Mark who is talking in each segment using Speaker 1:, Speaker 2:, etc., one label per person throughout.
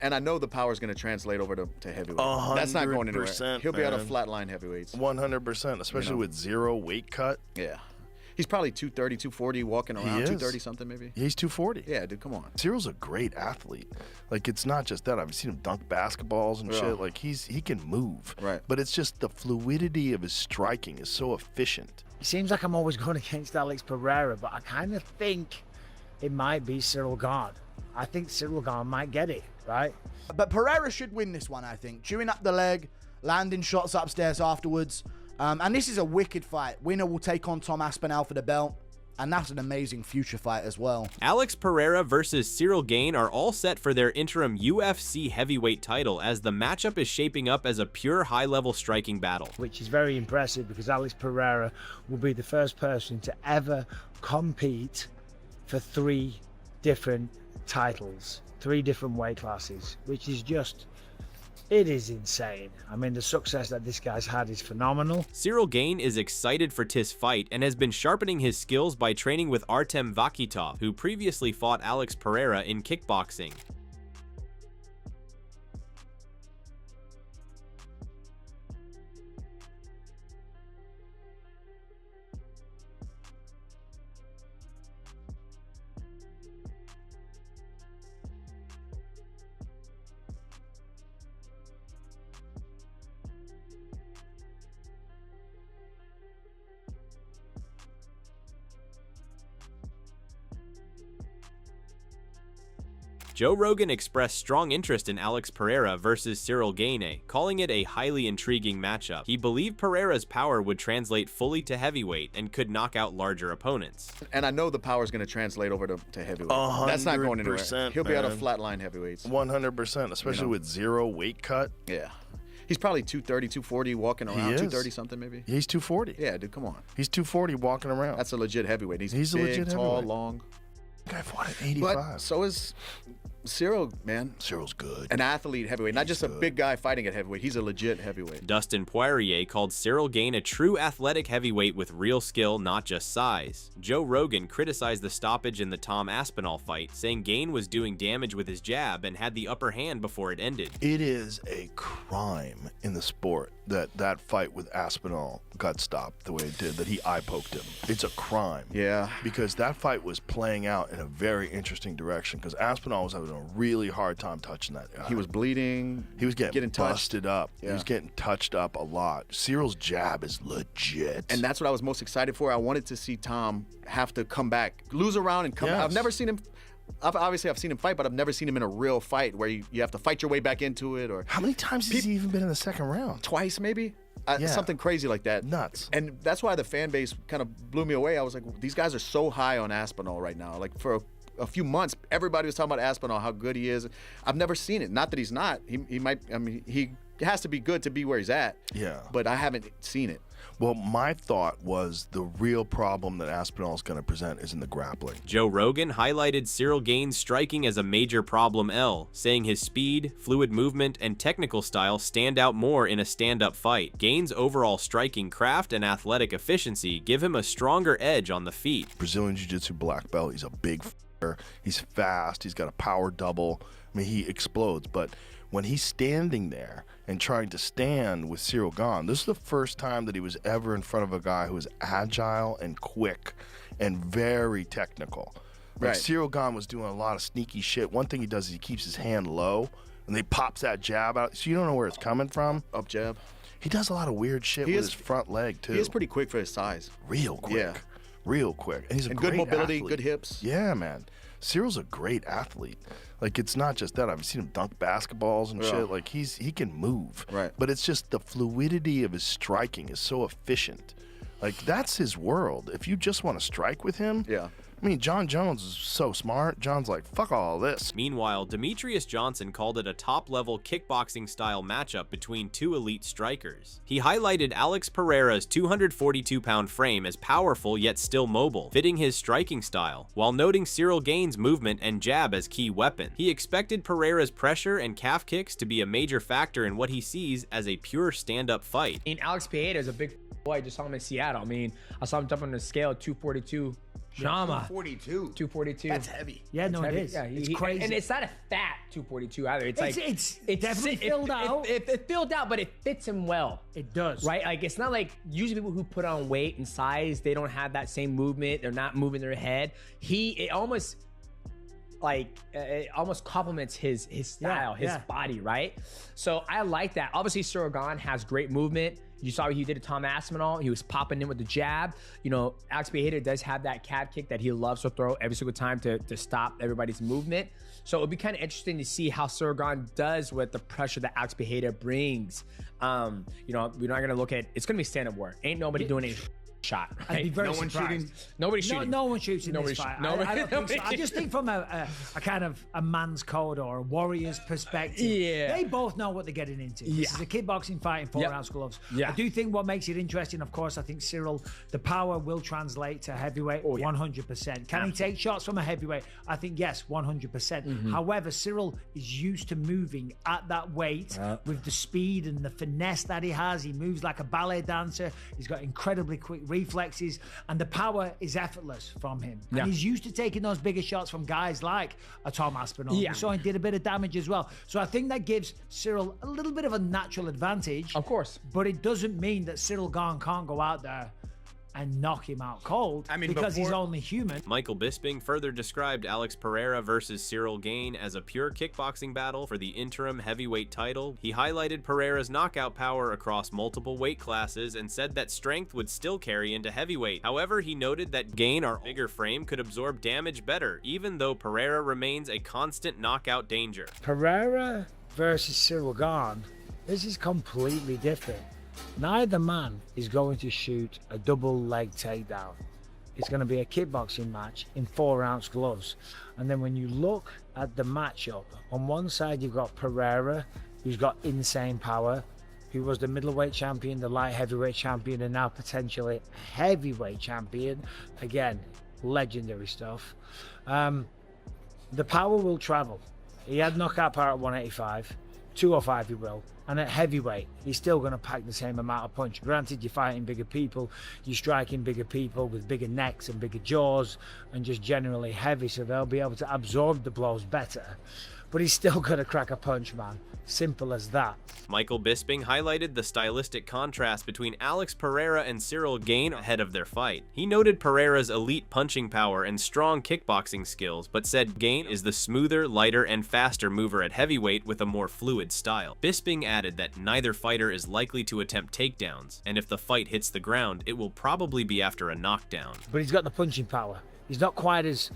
Speaker 1: And I know the power is going to translate over to heavyweight. That's not going anywhere. He'll be able to flatline heavyweights.
Speaker 2: 100%, especially with zero weight cut.
Speaker 1: Yeah. He's probably 230, 240 walking around, 230 something maybe.
Speaker 2: He's 240.
Speaker 1: Yeah, dude, come on.
Speaker 2: Cyryl's a great athlete. Like, it's not just that. I've seen him dunk basketballs and shit. Like, he can move.
Speaker 1: Right.
Speaker 2: But it's just the fluidity of his striking is so efficient.
Speaker 3: It seems like I'm always going against Alex Pereira, but I kind of think it might be Ciryl Gane. I think Ciryl Gane might get it, right?
Speaker 4: But Pereira should win this one, I think. Chewing up the leg, landing shots upstairs afterwards. And this is a wicked fight. Winner will take on Tom Aspinall for the belt. And that's an amazing future fight as well.
Speaker 5: Alex Pereira versus Ciryl Gane are all set for their interim UFC heavyweight title, as the matchup is shaping up as a pure high-level striking battle.
Speaker 3: Which is very impressive, because Alex Pereira will be the first person to ever compete for 3 different titles, 3 different weight classes, which is just... it is insane. I mean, the success that this guy's had is phenomenal.
Speaker 5: Ciryl Gane is excited for this fight and has been sharpening his skills by training with Artem Vakitov, who previously fought Alex Pereira in kickboxing. Joe Rogan expressed strong interest in Alex Pereira versus Ciryl Gane, calling it a highly intriguing matchup. He believed Pereira's power would translate fully to heavyweight and could knock out larger opponents.
Speaker 1: And I know the power is going to translate over to heavyweight. That's not going anywhere. He'll be able to flatline heavyweights.
Speaker 2: 100%, especially with zero weight cut.
Speaker 1: Yeah. He's probably 230, 240 walking around, 230 something maybe.
Speaker 2: He's 240.
Speaker 1: Yeah, dude, come on.
Speaker 2: He's 240 walking around.
Speaker 1: That's a legit heavyweight. He's
Speaker 2: a
Speaker 1: big,
Speaker 2: legit
Speaker 1: tall,
Speaker 2: heavyweight.
Speaker 1: long.
Speaker 2: Guy fought at 85.
Speaker 1: But so is Ciryl, man.
Speaker 2: Cyryl's good.
Speaker 1: An athlete heavyweight, not just a big guy fighting at heavyweight. He's a legit heavyweight.
Speaker 5: Dustin Poirier called Ciryl Gane a true athletic heavyweight with real skill, not just size. Joe Rogan criticized the stoppage in the Tom Aspinall fight, saying Gane was doing damage with his jab and had the upper hand before it ended.
Speaker 2: It is a crime in the sport that that fight with Aspinall got stopped the way it did, that he eye-poked him. It's a crime.
Speaker 1: Yeah.
Speaker 2: Because that fight was playing out in a very interesting direction, because Aspinall was having a really hard time touching that guy.
Speaker 1: He was bleeding.
Speaker 2: He was getting busted up.
Speaker 1: Yeah.
Speaker 2: He was getting touched up a lot. Cyryl's jab is legit.
Speaker 1: And that's what I was most excited for. I wanted to see Tom have to come back, lose a round and come back. I've never seen him... Obviously, I've seen him fight, but I've never seen him in a real fight where you have to fight your way back into it. Or
Speaker 2: how many times has he even been in the second round?
Speaker 1: Twice, maybe? Something crazy like that.
Speaker 2: Nuts.
Speaker 1: And that's why the fan base kind of blew me away. I was like, these guys are so high on Aspinall right now. Like, for a few months, everybody was talking about Aspinall, how good he is. I've never seen it. Not that he's not. He might, I mean, he has to be good to be where he's at.
Speaker 2: Yeah.
Speaker 1: But I haven't seen it.
Speaker 2: Well, my thought was the real problem that Aspinall is going to present is in the grappling.
Speaker 5: Joe Rogan highlighted Ciryl Gane's striking as a major problem, saying his speed, fluid movement, and technical style stand out more in a stand-up fight. Gane's overall striking craft and athletic efficiency give him a stronger edge on the feet.
Speaker 2: Brazilian Jiu-Jitsu black belt, he's a big f***er. He's fast, he's got a power double. I mean, he explodes, but when he's standing there and trying to stand with Ciryl Gane, this is the first time that he was ever in front of a guy who is agile and quick and very technical. Like Ciryl Gane was doing a lot of sneaky shit. One thing he does is he keeps his hand low and he pops that jab out, so you don't know where it's coming from.
Speaker 1: Up jab.
Speaker 2: He does a lot of weird shit with his front leg, too.
Speaker 1: He is pretty quick for his size.
Speaker 2: Real quick.
Speaker 1: Yeah.
Speaker 2: Real quick. And he's a great
Speaker 1: good mobility,
Speaker 2: athlete.
Speaker 1: good hips.
Speaker 2: Yeah, man. Cyryl's a great athlete. Like, it's not just that. I've seen him dunk basketballs and shit. Like, he can move.
Speaker 1: Right.
Speaker 2: But it's just the fluidity of his striking is so efficient. Like, that's his world. If you just want to strike with him, I mean, John Jones is so smart. John's like, fuck all this.
Speaker 5: Meanwhile, Demetrius Johnson called it a top-level kickboxing-style matchup between two elite strikers. He highlighted Alex Pereira's 242-pound frame as powerful yet still mobile, fitting his striking style, while noting Ciryl Gane's movement and jab as key weapons. He expected Pereira's pressure and calf kicks to be a major factor in what he sees as a pure stand-up fight.
Speaker 6: Alex Pereira is a big boy. I just saw him in Seattle. I mean, I saw him jump on the scale 242 Shama.
Speaker 7: 42.
Speaker 6: 242.
Speaker 4: That's heavy.
Speaker 3: Yeah, no,
Speaker 6: Heavy.
Speaker 3: it is.
Speaker 6: Yeah,
Speaker 3: It's crazy.
Speaker 6: And it's not a fat 242 either. It's like
Speaker 3: it's definitely filled out.
Speaker 6: It filled out, but it fits him well.
Speaker 3: It does.
Speaker 6: Right? Like, it's not like usually people who put on weight and size, they don't have that same movement. They're not moving their head. It almost complements his style, his body, right? So I like that. Obviously, Ciryl Gane has great movement. You saw what he did to Tom Aspinall. He was popping in with the jab. You know, Alex Pereira does have that calf kick that he loves to throw every single time to stop everybody's movement. So it'll be kind of interesting to see how Ciryl Gane does with the pressure that Alex Pereira brings. You know, we're not going to look at, it's going to be stand-up war. Ain't nobody doing any shot. Right?
Speaker 3: I'd be very
Speaker 7: No one
Speaker 3: surprised.
Speaker 7: shooting?
Speaker 6: Nobody's shooting.
Speaker 3: No one shoots in
Speaker 6: Nobody
Speaker 3: this fight.
Speaker 6: shoot- nobody-
Speaker 3: I don't think so.
Speaker 6: nobody-
Speaker 3: I just think from a kind of a man's code or a warrior's perspective,
Speaker 6: Yeah.
Speaker 3: they both know what they're getting into. This is a kickboxing fight in 4-ounce gloves.
Speaker 6: Yeah.
Speaker 3: I do think what makes it interesting, of course, I think Ciryl, the power will translate to heavyweight 100%. Can he take shots from a heavyweight? I think yes, 100%. However, Ciryl is used to moving at that weight with the speed and the finesse that he has. He moves like a ballet dancer. He's got incredibly quick reflexes. And the power is effortless from him.
Speaker 6: Yeah.
Speaker 3: And he's used to taking those bigger shots from guys like a Tom Aspinall.
Speaker 6: Yeah.
Speaker 3: We saw him did a bit of damage as well. So I think that gives Ciryl a little bit of a natural advantage.
Speaker 6: Of course.
Speaker 3: But it doesn't mean that Ciryl Gane can't go out there and knock him out cold.
Speaker 7: I mean,
Speaker 3: because he's
Speaker 7: before-
Speaker 3: only human.
Speaker 5: Michael Bisping further described Alex Pereira versus Ciryl Gane as a pure kickboxing battle for the interim heavyweight title. He highlighted Pereira's knockout power across multiple weight classes and said that strength would still carry into heavyweight. However, he noted that Gane, our bigger frame, could absorb damage better, even though Pereira remains a constant knockout danger.
Speaker 3: Pereira versus Ciryl Gane, this is completely different. Neither man is going to shoot a double leg takedown. It's going to be a kickboxing match in 4-ounce gloves. And then when you look at the matchup, on one side you've got Pereira, who's got insane power, who was the middleweight champion, the light heavyweight champion, and now potentially heavyweight champion. Again, legendary stuff. The power will travel. He had knockout power at 185, 205 he will. And at heavyweight, he's still going to pack the same amount of punch. Granted, you're fighting bigger people, you're striking bigger people with bigger necks and bigger jaws and just generally heavy, so they'll be able to absorb the blows better. But he's still going to crack a punch, man. Simple as that.
Speaker 5: Michael Bisping highlighted the stylistic contrast between Alex Pereira and Ciryl Gane ahead of their fight. He noted Pereira's elite punching power and strong kickboxing skills, but said Gane is the smoother, lighter, and faster mover at heavyweight with a more fluid style. Bisping added that neither fighter is likely to attempt takedowns, and if the fight hits the ground, it will probably be after a knockdown.
Speaker 3: But he's got the punching power. He's not quite as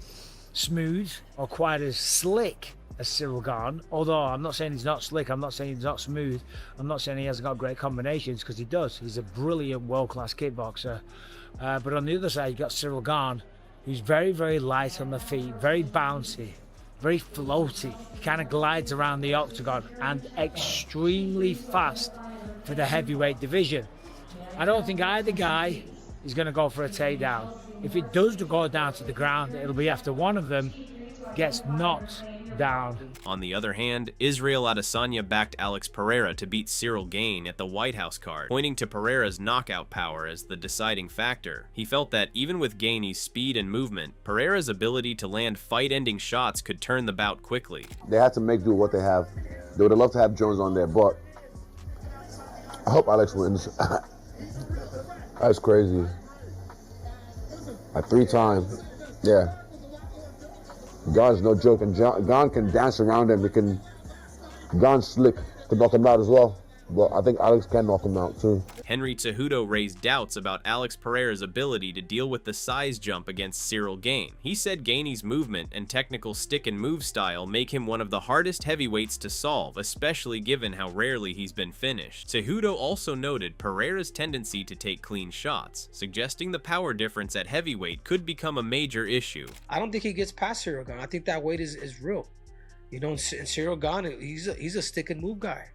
Speaker 3: smooth or quite as slick as Ciryl Gane, although I'm not saying he's not slick, I'm not saying he's not smooth, I'm not saying he hasn't got great combinations, because he does. He's a brilliant world-class kickboxer. But on the other side, you've got Ciryl Gane, who's very, very light on the feet, very bouncy, very floaty. He kind of glides around the octagon and extremely fast for the heavyweight division. I don't think either guy is going to go for a takedown. If it does go down to the ground, it'll be after one of them gets knocked down.
Speaker 5: On the other hand, Israel Adesanya backed Alex Pereira to beat Ciryl Gane at the White House card, pointing to Pereira's knockout power as the deciding factor. He felt that even with Gane's speed and movement, Pereira's ability to land fight-ending shots could turn the bout quickly.
Speaker 8: They had to make do with what they have. They would have loved to have Jones on there, but I hope Alex wins. That's crazy. Like 3 times. Yeah. Gane's no joke, and Gane can dance around him. Gane's slick to knock him out as well. But I think Alex can knock him out too.
Speaker 5: Henry Cejudo raised doubts about Alex Pereira's ability to deal with the size jump against Ciryl Gane. He said Gane's movement and technical stick and move style make him one of the hardest heavyweights to solve, especially given how rarely he's been finished. Cejudo also noted Pereira's tendency to take clean shots, suggesting the power difference at heavyweight could become a major issue.
Speaker 9: I don't think he gets past Ciryl Gane. I think that weight is real. You know, and Ciryl Gane, he's a stick and move guy.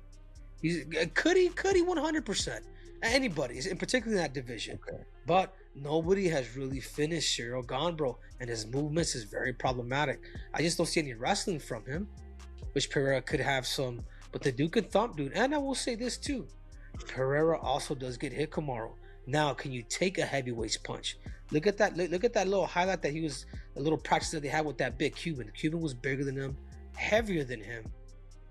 Speaker 9: Could he 100%. Anybody, in particular in that division. Okay. But nobody has really finished Ciryl Gane, bro. And his movements is very problematic. I just don't see any wrestling from him, which Pereira could have some. But the dude could thump, dude. And I will say this too. Pereira also does get hit tomorrow. Now, can you take a heavyweight's punch? Look at that. Look at that little highlight that he was, a little practice that they had with that big Cuban. The Cuban was bigger than him, heavier than him.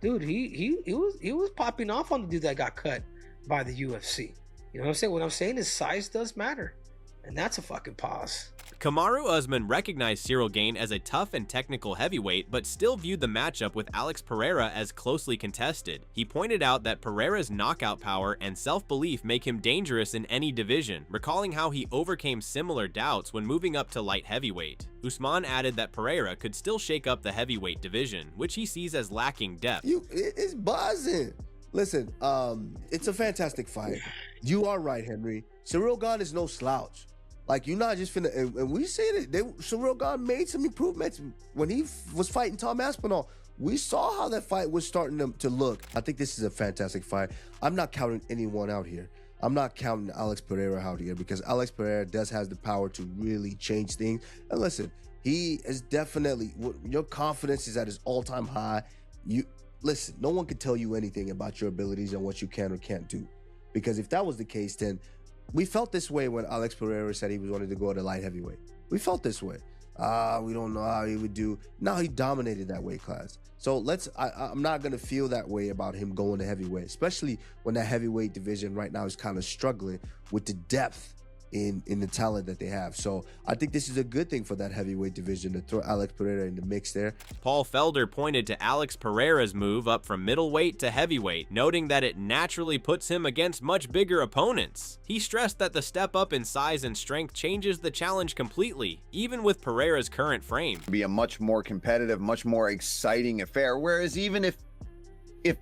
Speaker 9: Dude, he was popping off on the dude that got cut by the UFC. You know what I'm saying? What I'm saying is size does matter. And that's a fucking pause.
Speaker 5: Kamaru Usman recognized Ciryl Gane as a tough and technical heavyweight, but still viewed the matchup with Alex Pereira as closely contested. He pointed out that Pereira's knockout power and self-belief make him dangerous in any division, recalling how he overcame similar doubts when moving up to light heavyweight. Usman added that Pereira could still shake up the heavyweight division, which he sees as lacking depth.
Speaker 7: It's buzzing. Listen, it's a fantastic fight. You are right, Henry. Ciryl Gane is no slouch. Like, you're not just finna, and we say that Ciryl Gane made some improvements when he was fighting Tom Aspinall. We saw how that fight was starting to look. I think this is a fantastic fight. I'm not counting anyone out here. I'm not counting Alex Pereira out here because Alex Pereira does have the power to really change things. And listen, he is definitely, your confidence is at his all-time high. Listen, no one can tell you anything about your abilities and what you can or can't do. Because if that was the case, then we felt this way when Alex Pereira said he was wanting to go to light heavyweight. We felt this way. We don't know how he would do. Now he dominated that weight class. So I'm not going to feel that way about him going to heavyweight, especially when that heavyweight division right now is kind of struggling with the depth in the talent that they have. So I think this is a good thing for that heavyweight division to throw Alex Pereira in the mix there.
Speaker 5: Paul Felder pointed to Alex Pereira's move up from middleweight to heavyweight, noting that it naturally puts him against much bigger opponents. He stressed that the step up in size and strength changes the challenge completely, even with Pereira's current frame.
Speaker 10: Be a much more competitive, much more exciting affair, whereas even if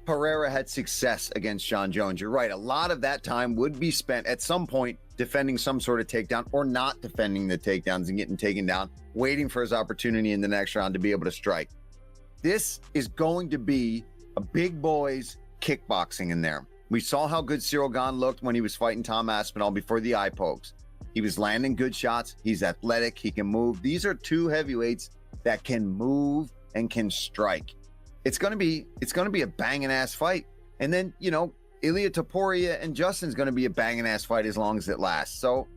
Speaker 10: Pereira had success against John Jones, you're right, a lot of that time would be spent at some point defending some sort of takedown or not defending the takedowns and getting taken down, waiting for his opportunity in the next round to be able to strike. This is going to be a big boys kickboxing in there. We saw how good Ciryl Gane looked when he was fighting Tom Aspinall before the eye pokes. He was landing good shots. He's athletic. He can move. These are two heavyweights that can move and can strike. It's going to be a banging ass fight. And then, you know, Ilia Topuria and Justin's going to be a banging ass fight as long as it lasts. So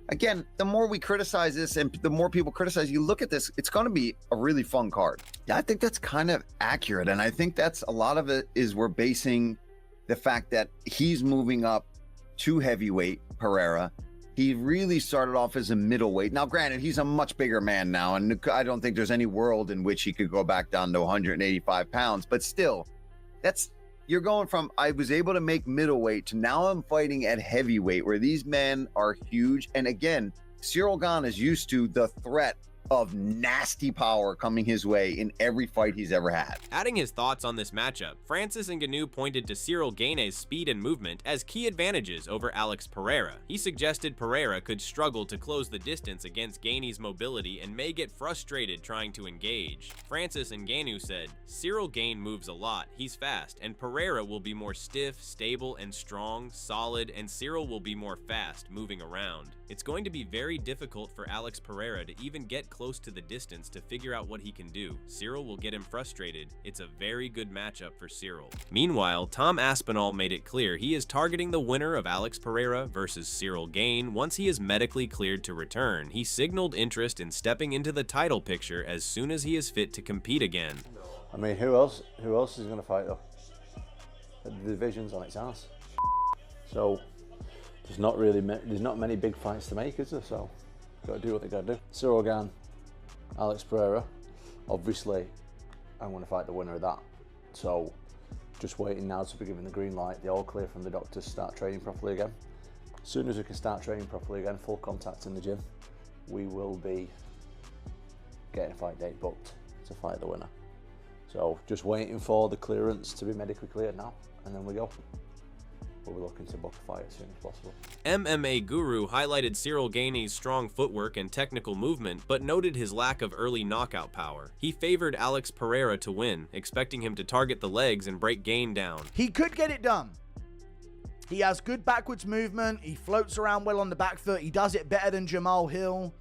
Speaker 10: again, the more we criticize this and the more people criticize, you look at this, it's going to be a really fun card. I think that's kind of accurate. And I think that's a lot of it is we're basing the fact that he's moving up to heavyweight, Pereira. He really started off as a middleweight. Now, granted, he's a much bigger man now, and I don't think there's any world in which he could go back down to 185 pounds. But still, you're going from, I was able to make middleweight to now I'm fighting at heavyweight, where these men are huge. And again, Ciryl Gane is used to the threat of nasty power coming his way in every fight he's ever had.
Speaker 5: Adding his thoughts on this matchup, Francis Ngannou pointed to Ciryl Gane's speed and movement as key advantages over Alex Pereira. He suggested Pereira could struggle to close the distance against Gane's mobility and may get frustrated trying to engage. Francis Ngannou said, "Ciryl Gane moves a lot, he's fast, and Pereira will be more stiff, stable, and strong, solid, and Ciryl will be more fast, moving around. It's going to be very difficult for Alex Pereira to even get close to the distance to figure out what he can do. Ciryl will get him frustrated. It's a very good matchup for Ciryl." Meanwhile, Tom Aspinall made it clear he is targeting the winner of Alex Pereira versus Ciryl Gane once he is medically cleared to return. He signaled interest in stepping into the title picture as soon as he is fit to compete again.
Speaker 11: I mean, who else is going to fight though? The division's on its ass. So there's not many big fights to make, is there? So got to do what they got to do. Ciryl Gane, Alex Pereira. Obviously, I'm going to fight the winner of that. So just waiting now to be given the green light, the all clear from the doctors to start training properly again. As soon as we can start training properly again, full contact in the gym, we will be getting a fight date booked to fight the winner. So just waiting for the clearance to be medically cleared now, and then we go. We'll be looking to book a fight as soon as possible.
Speaker 5: MMA Guru highlighted Ciryl Gane's strong footwork and technical movement, but noted his lack of early knockout power. He favored Alex Pereira to win, expecting him to target the legs and break Gane down.
Speaker 4: He could get it done. He has good backwards movement. He floats around well on the back foot. He does it better than Jamal Hill,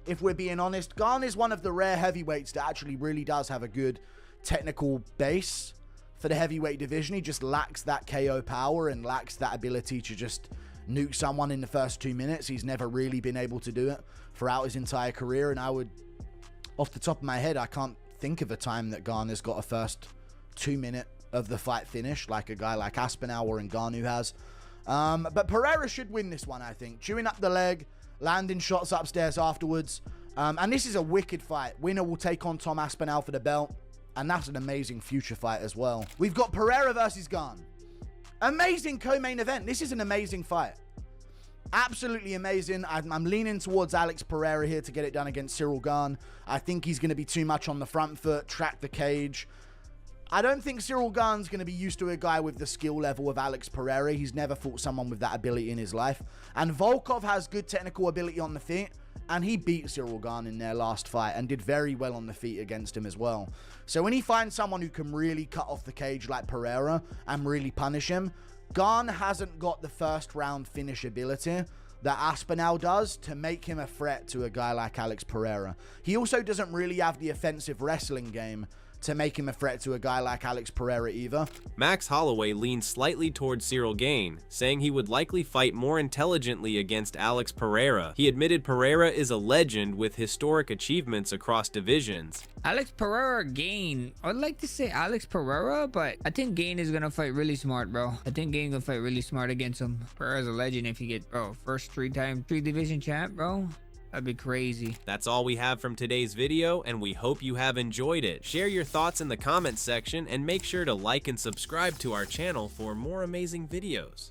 Speaker 4: if we're being honest. Gane is one of the rare heavyweights that actually really does have a good technical base for the heavyweight division. He just lacks that KO power and lacks that ability to just, nuke someone in the first 2 minutes. He's never really been able to do it throughout his entire career. And I would, off the top of my head, I can't think of a time that Gane's got a first 2 minute of the fight finish like a guy like Aspinall or Ngannou has. But Pereira should win this one, I think. Chewing up the leg, landing shots upstairs afterwards. And this is a wicked fight. Winner will take on Tom Aspinall for the belt. And that's an amazing future fight as well. We've got Pereira versus Gane. Amazing co-main event. This is an amazing fight. Absolutely amazing. I'm leaning towards Alex Pereira here to get it done against Ciryl Gane. I think he's going to be too much on the front foot, track the cage. I don't think Ciryl Gane's going to be used to a guy with the skill level of Alex Pereira. He's never fought someone with that ability in his life. And Volkov has good technical ability on the feet, and he beat Ciryl Gane in their last fight and did very well on the feet against him as well. So when he finds someone who can really cut off the cage like Pereira and really punish him, Gane hasn't got the first round finish ability that Aspinall does to make him a threat to a guy like Alex Pereira. He also doesn't really have the offensive wrestling game to make him a threat to a guy like Alex Pereira either.
Speaker 5: Max Holloway leaned slightly towards Ciryl Gane, saying he would likely fight more intelligently against Alex Pereira. He admitted Pereira is a legend with historic achievements across divisions.
Speaker 12: Alex Pereira, Gane. I would like to say Alex Pereira, but I think Gane is gonna fight really smart, bro. I think Gane gonna fight really smart against him. Pereira's a legend if you get, bro, first three division champ, bro. That'd be crazy.
Speaker 5: That's all we have from today's video, and we hope you have enjoyed it. Share your thoughts in the comments section and make sure to like and subscribe to our channel for more amazing videos.